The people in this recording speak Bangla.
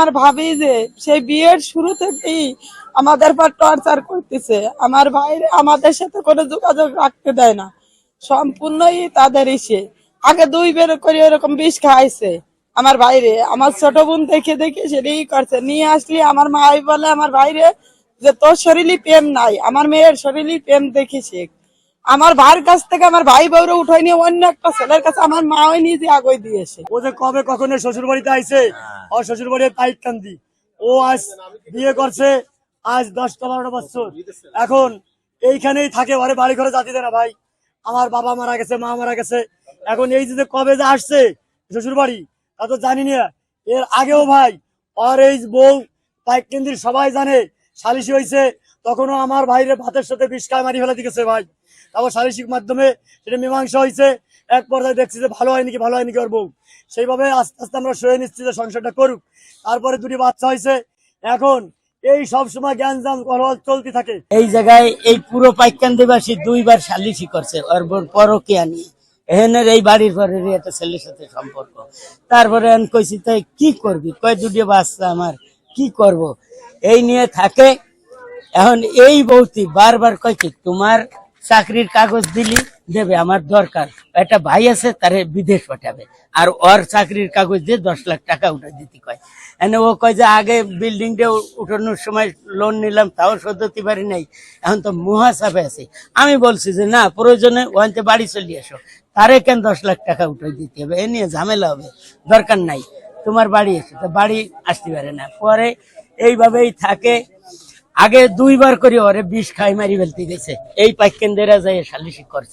আমার ভাবি যে সেই বিয়ের শুরু থেকেই আমাদের পর টর্চার করতেছে। আমার ভাইরে আমাদের সাথে কোনো যোগাযোগ রাখতে দেয় না, সম্পূর্ণই তাদের ইসে। আগে 2 বের করে এরকম বিষ খাইছে আমার ভাইরে। আমার ছোট বোন দেখে দেখে সেটাই করছে, নিয়ে আসলি আমার মাই বলে আমার ভাইরে যে তোর শরীরে প্রেম নাই, আমার মেয়ের শরীরে প্রেম দেখি শেখ। আমার ভাইয়ের কাছ থেকে আমার ভাই বউরে উঠাই নিয়ে অন্য একটা ছেলের কাছে আমার মা ওই নিজে আগে দিয়েছে। ও যে কবে কখনো শ্বশুর বাড়িতে আইছে, ওর শ্বশুর বাড়ির পাইক কান্দি। ও আজ বিয়ে করছে, আজ 10-12 বছর এখন এইখানেই থাকে, ওরে বাড়ি ঘরে জাতি দেয় না ভাই। আমার বাবা মারা গেছে, মা মারা গেছে, এখন এই যে কবে যে আসছে শ্বশুর বাড়ি তা তো জানি না। এর আগেও ভাই ওর এই বউ পাইক কেন্দ্রির সবাই জানে সালিশি হয়েছে, তখনও আমার ভাইরে ভাতের সাথে বিষ খায় মারি ফেলে দিয়েছে ভাই। তারপর সালিশির মাধ্যমে সেটা মীমাংসা হয়েছে। এক পর্যায়ে দেখছি যে ভালো হয়নি কি ওর বউ, সেইভাবে আস্তে আস্তে আমরা সয়ে নিচ্ছি যে সংসারটা করুক। তারপরে 2টি বাচ্চা হয়েছে। এখন এই সব সময় জ্ঞানজাম কলহ চলতে থাকে। এই জায়গায় এই পুরো পাইকান্দিবাসী 2 বার সালিশি করছে ওর পরকিয়া নিয়ে। এখানের এই বাড়ির পরের একটা ছেলের সাথে সম্পর্ক। তারপরে আমি কইছি তাই কি করবি, কয় 2টি বাচ্চা আমার, কি করব এই নিয়ে থাকে। এখন এই বউতি বারবার কয় কি তোমার চাকরির কাগজ দিলি দেবে, আমার দরকার, একটা ভাই আছে তারে বিদেশ পাঠাবে, আর ওর চাকরির কাগজ দিয়ে 10 লাখ টাকা উঠে দিতে কয়। এনে ও কয় যে আগে বিল্ডিংটা উঠানোর সময় লোন নিলাম, তাও শোধ দিতে পারি নাই, এখন তো মহাচাপে আছে। আমি বলছি যে না, প্রয়োজনে ওখানে বাড়ি চলে আসো, তারে কেন 10 লাখ টাকা উঠে দিতে হবে, এ নিয়ে ঝামেলা হবে, দরকার নাই, তোমার বাড়ি এসো। তো বাড়ি আসতে পারে না, পরে এইভাবেই থাকে। আগে 2 বার করে ওরে বিষ খাই মারি ফেলতে গেছে, এই পাইকেন্দ্রেরা যাই সালিশি করছে।